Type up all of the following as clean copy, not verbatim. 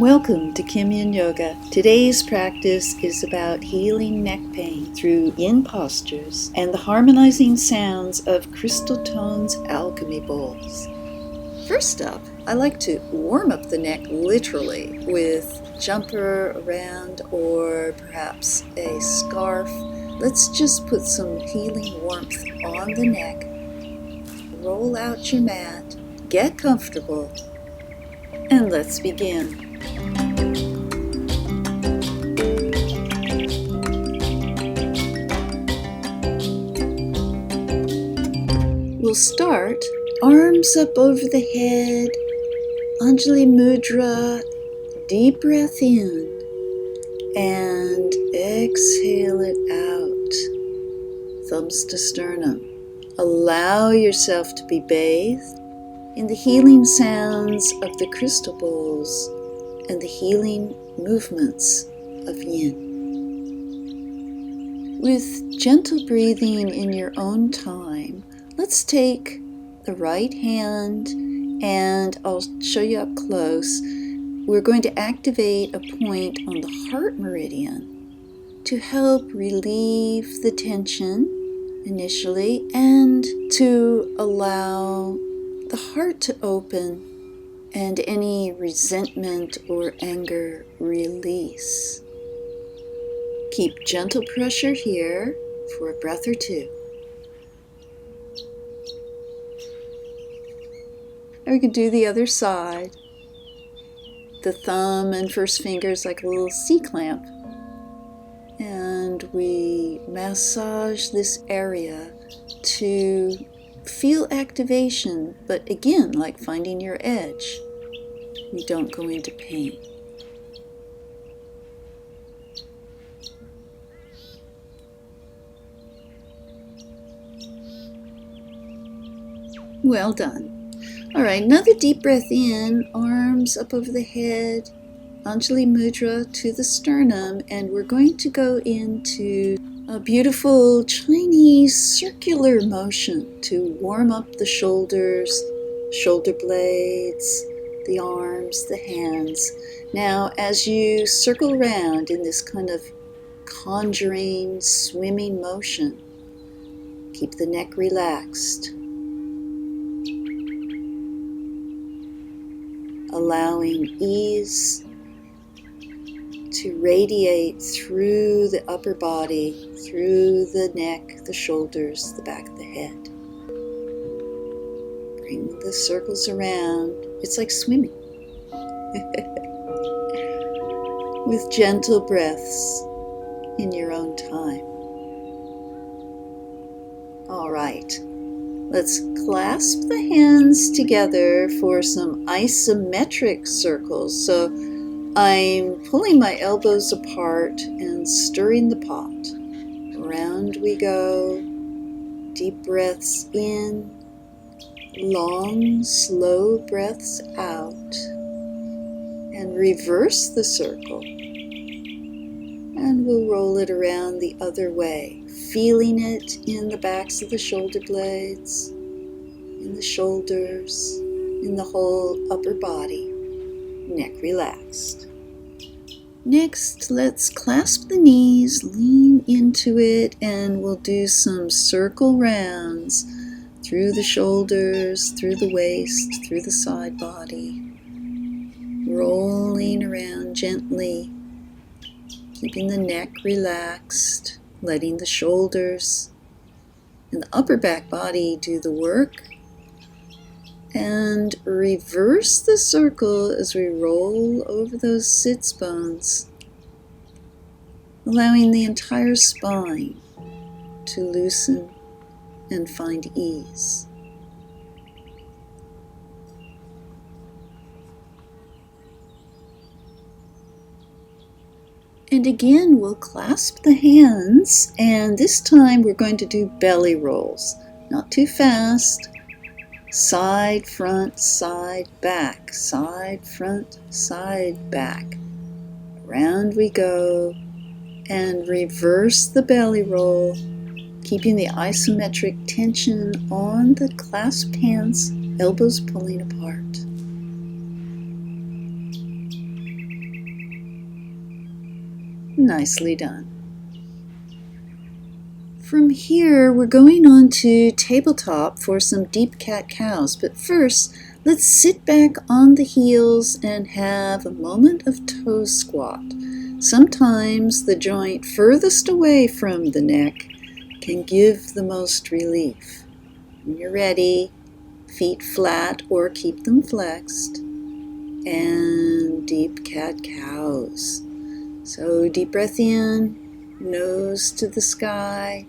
Welcome to Kim Yin Yoga. Today's practice is about healing neck pain through yin postures and the harmonizing sounds of Crystal Tone's alchemy bowls. First up, I like to warm up the neck literally with jumper around or perhaps a scarf. Let's just put some healing warmth on the neck. Roll out your mat, get comfortable, and let's begin. We'll start arms up over the head, Anjali Mudra, deep breath in, and exhale it out, thumbs to sternum. Allow yourself to be bathed in the healing sounds of the crystal bowls and the healing movements of yin. With gentle breathing in your own time, let's take the right hand and I'll show you up close. We're going to activate a point on the heart meridian to help relieve the tension initially and to allow the heart to open and any resentment or anger release. Keep gentle pressure here for a breath or two. And we can do the other side. The thumb and first fingers like a little C-clamp. And we massage this area to feel activation, but again, like finding your edge. You don't go into pain. Well done. All right, another deep breath in, arms up over the head, Anjali Mudra to the sternum, and we're going to go into a beautiful Chinese circular motion to warm up the shoulders, shoulder blades, the arms, the hands. Now, as you circle around in this kind of conjuring, swimming motion, keep the neck relaxed. Allowing ease to radiate through the upper body, through the neck, the shoulders, the back of the head. Bring the circles around. It's like swimming. With gentle breaths in your own time. All right. Let's clasp the hands together for some isometric circles. So I'm pulling my elbows apart and stirring the pot. Around we go. Deep breaths in. Long, slow breaths out. And reverse the circle. And we'll roll it around the other way. Feeling it in the backs of the shoulder blades, in the shoulders, in the whole upper body, neck relaxed. Next, let's clasp the knees, lean into it, and we'll do some circle rounds through the shoulders, through the waist, through the side body, rolling around gently, keeping the neck relaxed. Letting the shoulders and the upper back body do the work. And reverse the circle as we roll over those sits bones, allowing the entire spine to loosen and find ease. And again, we'll clasp the hands, and this time we're going to do belly rolls. Not too fast. Side, front, side, back. Side, front, side, back. Around we go, and reverse the belly roll, keeping the isometric tension on the clasped hands, elbows pulling apart. Nicely done. From here, we're going on to tabletop for some deep cat-cows, but first, let's sit back on the heels and have a moment of toe squat. Sometimes the joint furthest away from the neck can give the most relief. When you're ready, feet flat or keep them flexed, and deep cat-cows. So deep breath in, nose to the sky.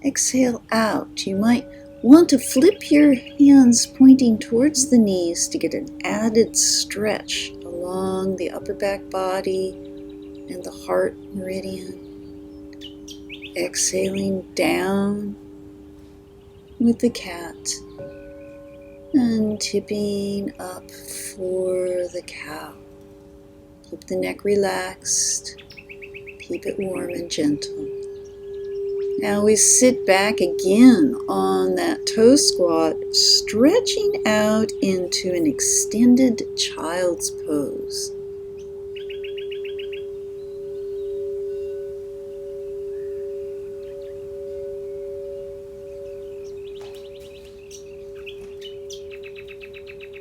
Exhale out. You might want to flip your hands pointing towards the knees to get an added stretch along the upper back body and the heart meridian. Exhaling down with the cat and tipping up for the cow. Keep the neck relaxed. Keep it warm and gentle. Now we sit back again on that toe squat, stretching out into an extended child's pose.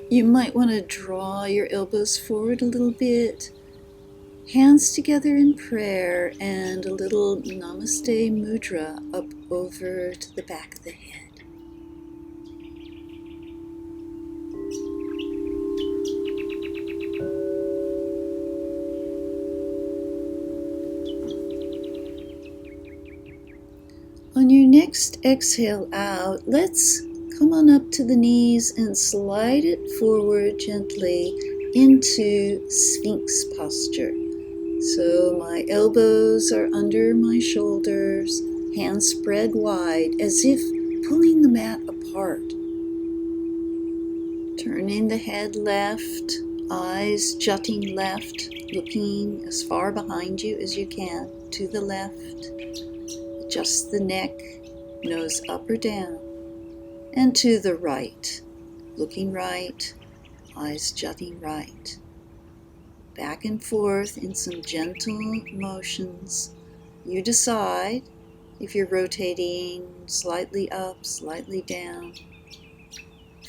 You might want to draw your elbows forward a little bit, hands together in prayer, and a little Namaste Mudra up over to the back of the head. On your next exhale out, let's come on up to the knees and slide it forward gently into Sphinx posture. So my elbows are under my shoulders, hands spread wide as if pulling the mat apart. Turning the head left, eyes jutting left, looking as far behind you as you can to the left. Adjust the neck, nose up or down, and to the right, looking right, eyes jutting right. Back and forth in some gentle motions. You decide if you're rotating slightly up, slightly down.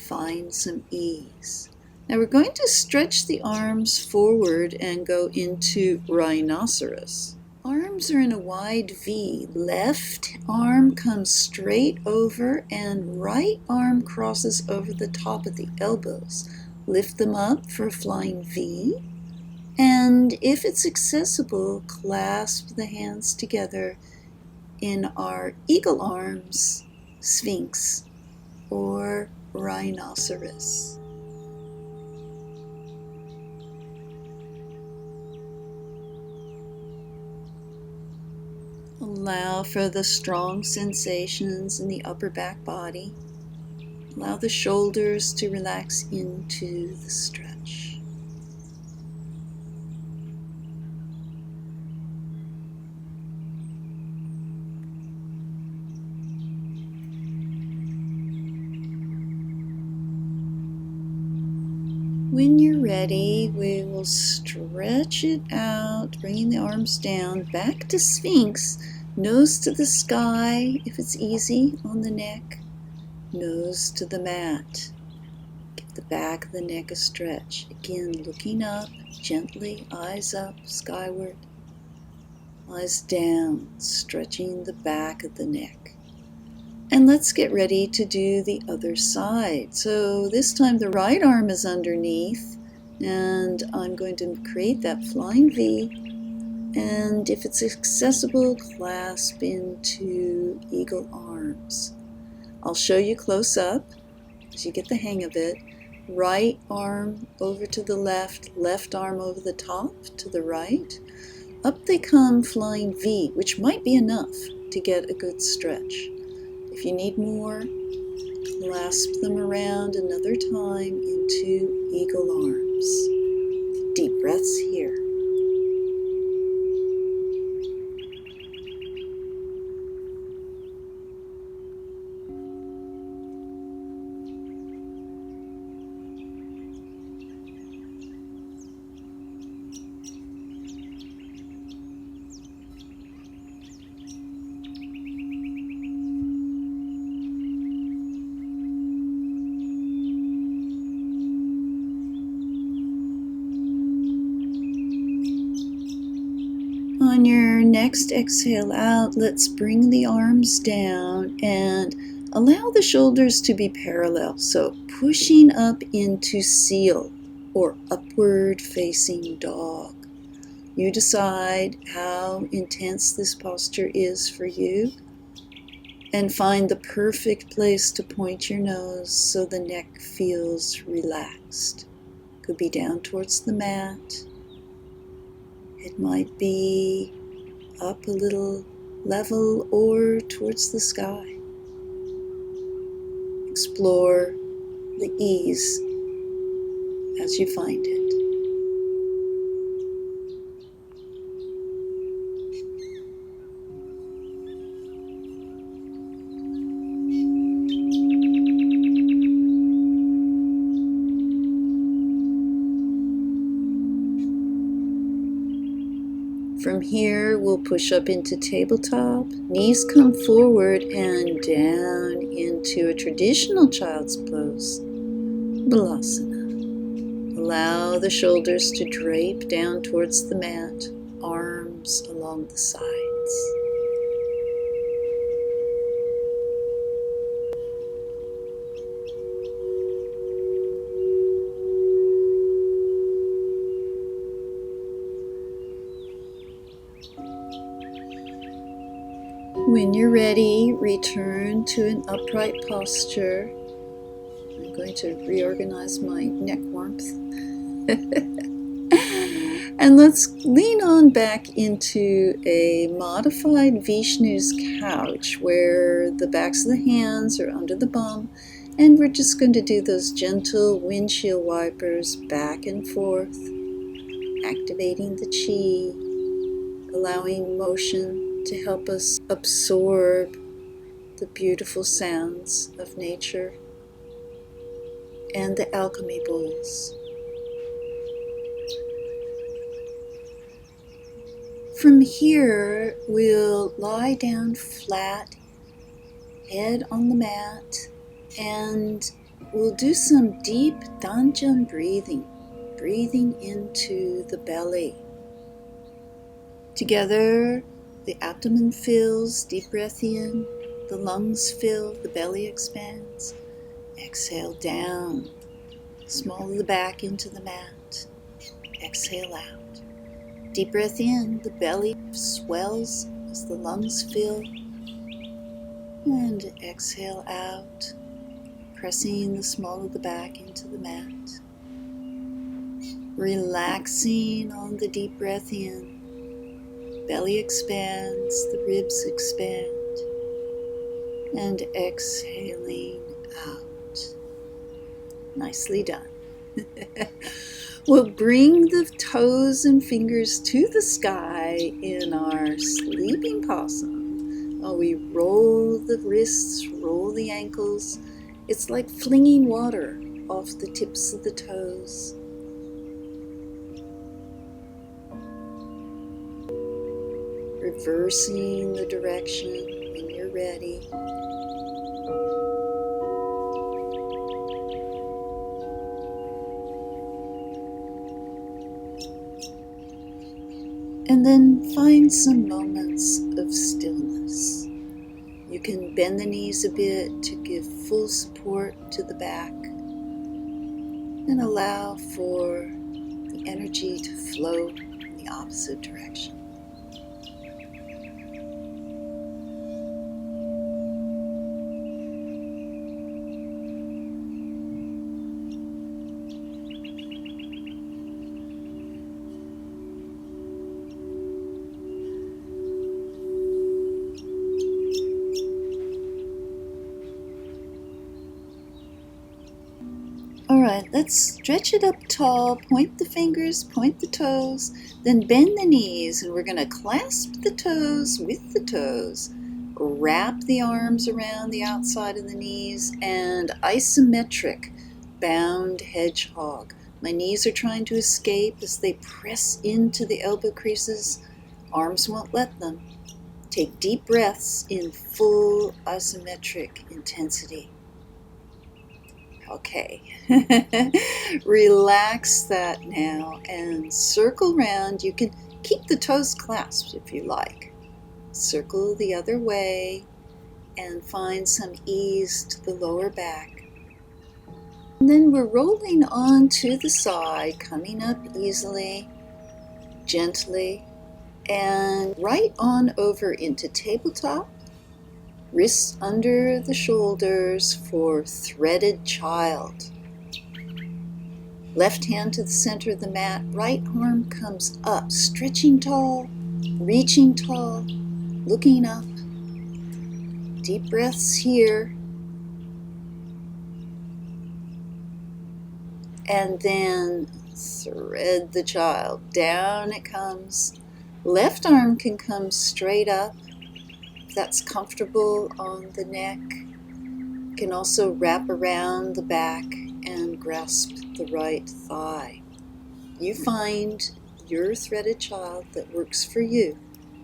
Find some ease. Now we're going to stretch the arms forward and go into Rhinoceros. Arms are in a wide V. Left arm comes straight over and right arm crosses over the top of the elbows. Lift them up for a flying V. And if it's accessible, clasp the hands together in our eagle arms, Sphinx, or Rhinoceros. Allow for the strong sensations in the upper back body. Allow the shoulders to relax into the stretch. When you're ready, we will stretch it out, bringing the arms down, back to Sphinx, nose to the sky, if it's easy, on the neck, nose to the mat. Give the back of the neck a stretch. Again, looking up, gently, eyes up, skyward, eyes down, stretching the back of the neck. And let's get ready to do the other side. So this time the right arm is underneath, and I'm going to create that flying V. And if it's accessible, clasp into eagle arms. I'll show you close up as you get the hang of it. Right arm over to the left, left arm over the top to the right. Up they come, flying V, which might be enough to get a good stretch. If you need more, clasp them around another time into eagle arms. Deep breaths here. On your next exhale out, let's bring the arms down and allow the shoulders to be parallel. So pushing up into seal or upward facing dog. You decide how intense this posture is for you and find the perfect place to point your nose so the neck feels relaxed. Could be down towards the mat. It might be up a little level or towards the sky. Explore the ease as you find it. From here, we'll push up into tabletop. Knees come forward and down into a traditional child's pose, Balasana. Allow the shoulders to drape down towards the mat, arms along the sides. When you're ready, return to an upright posture. I'm going to reorganize my neck warmth. And let's lean on back into a modified Vishnu's couch where the backs of the hands are under the bum, and we're just going to do those gentle windshield wipers back and forth, activating the chi, allowing motion to help us absorb the beautiful sounds of nature and the alchemy bowls. From here, we'll lie down flat, head on the mat, and we'll do some deep Dantian breathing into the belly. Together, the abdomen fills, deep breath in, the lungs fill, the belly expands. Exhale down, small of the back into the mat. Exhale out. Deep breath in, the belly swells as the lungs fill. And exhale out, pressing the small of the back into the mat. Relaxing on the deep breath in. Belly expands, the ribs expand, and exhaling out. Nicely done. We'll bring the toes and fingers to the sky in our sleeping possum. While we roll the wrists, roll the ankles. It's like flinging water off the tips of the toes. Reversing the direction when you're ready. And then find some moments of stillness. You can bend the knees a bit to give full support to the back and allow for the energy to flow in the opposite direction. Alright, let's stretch it up tall, point the fingers, point the toes, then bend the knees, and we're going to clasp the toes with the toes, wrap the arms around the outside of the knees, and isometric bound hedgehog. My knees are trying to escape as they press into the elbow creases. Arms won't let them. Take deep breaths in full isometric intensity. Okay, relax that now and circle round. You can keep the toes clasped if you like. Circle the other way and find some ease to the lower back. And then we're rolling on to the side, coming up easily, gently, and right on over into tabletop. Wrists under the shoulders for threaded child. Left hand to the center of the mat, right arm comes up, stretching tall, reaching tall, looking up. Deep breaths here. And then thread the child. Down it comes. Left arm can come straight up. If that's comfortable on the neck. Can also wrap around the back and grasp the right thigh. You find your threaded child that works for you.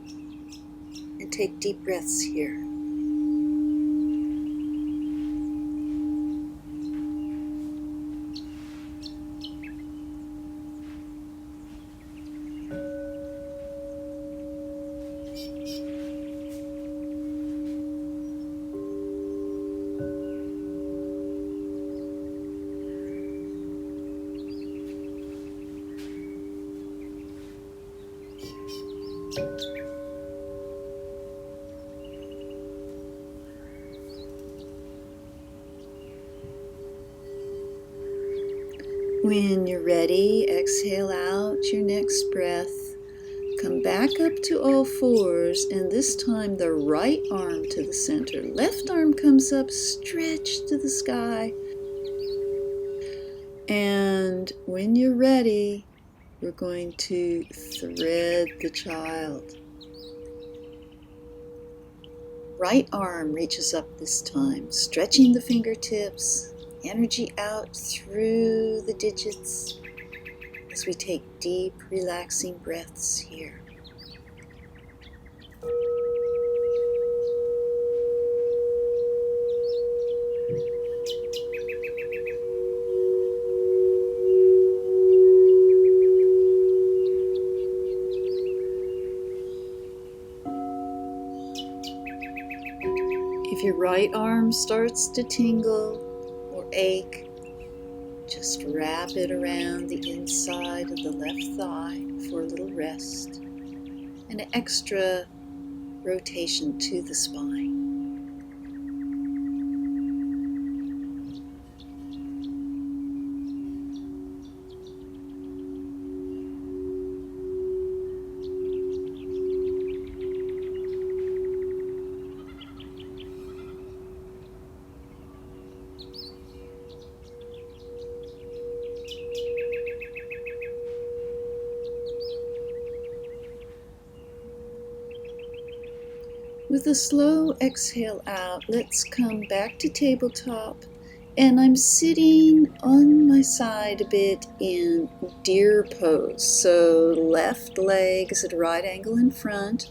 And take deep breaths here. When you're ready, exhale out your next breath. Come back up to all fours, and this time the right arm to the center. Left arm comes up, stretch to the sky. And when you're ready, we're going to thread the child. Right arm reaches up this time, stretching the fingertips. Energy out through the digits as we take deep, relaxing breaths here. If your right arm starts to tingle, ache, just wrap it around the inside of the left thigh for a little rest and an extra rotation to the spine. With a slow exhale out, let's come back to tabletop, and I'm sitting on my side a bit in deer pose. So left leg is at a right angle in front,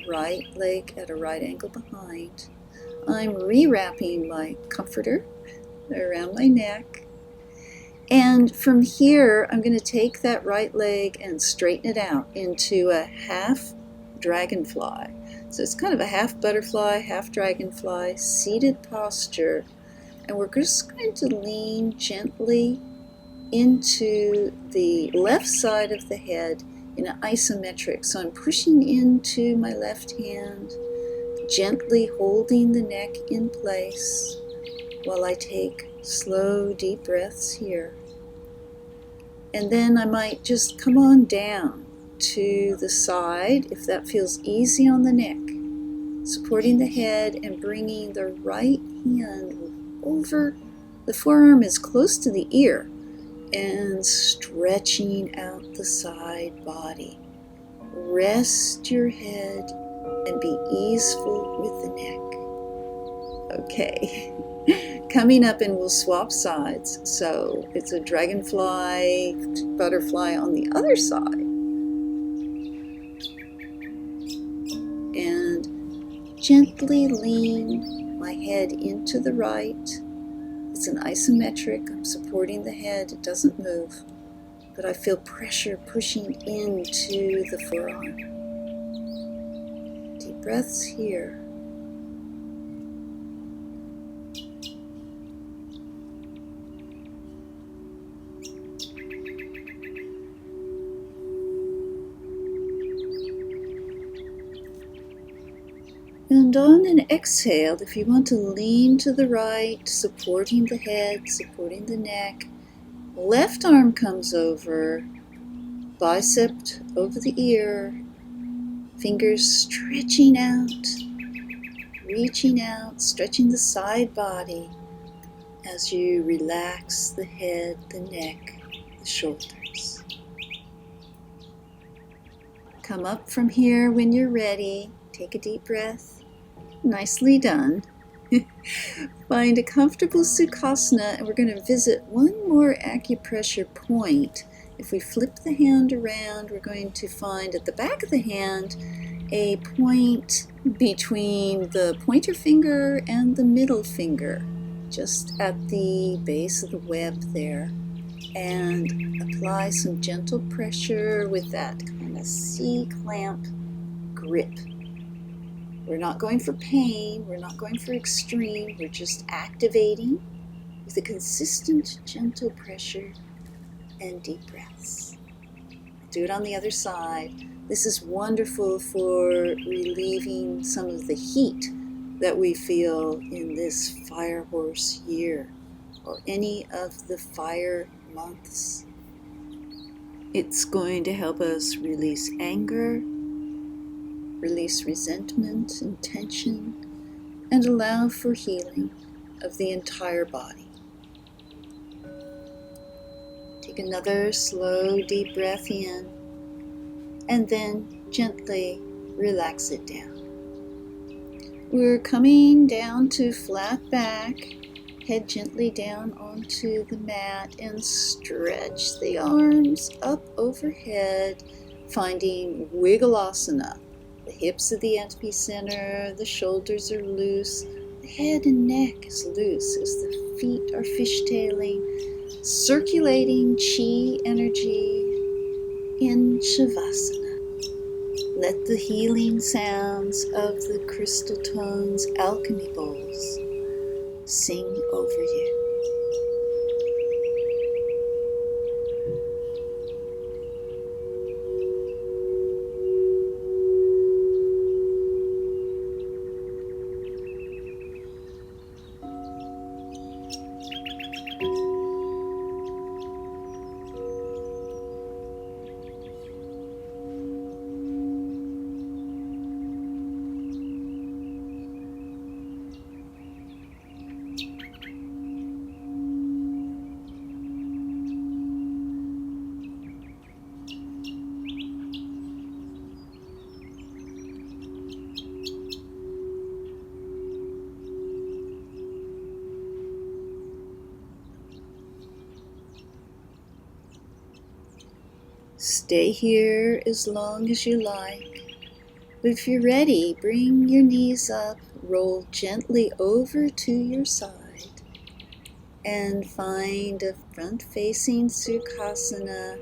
right leg at a right angle behind. I'm rewrapping my comforter around my neck, and from here I'm going to take that right leg and straighten it out into a half dragonfly. So it's kind of a half butterfly, half dragonfly, seated posture. And we're just going to lean gently into the left side of the head in an isometric. So I'm pushing into my left hand, gently holding the neck in place while I take slow, deep breaths here. And then I might just come on down to the side if that feels easy on the neck, supporting the head and bringing the right hand over the forearm as close to the ear and stretching out the side body. Rest your head and be easeful with the neck. Okay, coming up and we'll swap sides. So it's a dragonfly, butterfly on the other side. And gently lean my head into the right. It's an isometric. I'm supporting the head. It doesn't move. but I feel pressure pushing into the forearm. Deep breaths here. And on an exhale, if you want to lean to the right, supporting the head, supporting the neck, left arm comes over, bicep over the ear, fingers stretching out, reaching out, stretching the side body as you relax the head, the neck, the shoulders. Come up from here when you're ready. Take a deep breath. Nicely done. Find a comfortable Sukhasana, and we're going to visit one more acupressure point. If we flip the hand around, we're going to find at the back of the hand a point between the pointer finger and the middle finger, just at the base of the web there, and apply some gentle pressure with that kind of C-clamp grip. We're not going for pain, we're not going for extreme, we're just activating with a consistent, gentle pressure and deep breaths. Do it on the other side. This is wonderful for relieving some of the heat that we feel in this fire horse year or any of the fire months. It's going to help us release anger, release resentment and tension, and allow for healing of the entire body. Take another slow, deep breath in, and then gently relax it down. We're coming down to flat back, head gently down onto the mat, and stretch the arms up overhead, finding Wiggle-Asana. The hips of the epicenter, the shoulders are loose, the head and neck is loose as the feet are fishtailing, circulating chi energy in Savasana. Let the healing sounds of the crystal tones alchemy bowls sing over you. Stay here as long as you like, but if you're ready, bring your knees up, roll gently over to your side, and find a front-facing Sukhasana.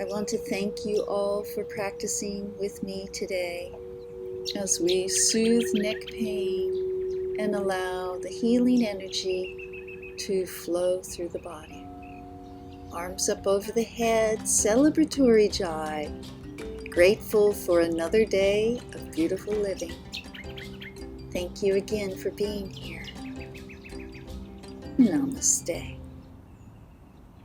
I want to thank you all for practicing with me today as we soothe neck pain and allow the healing energy to flow through the body. Arms up over the head, celebratory jive, grateful for another day of beautiful living. Thank you again for being here. Namaste.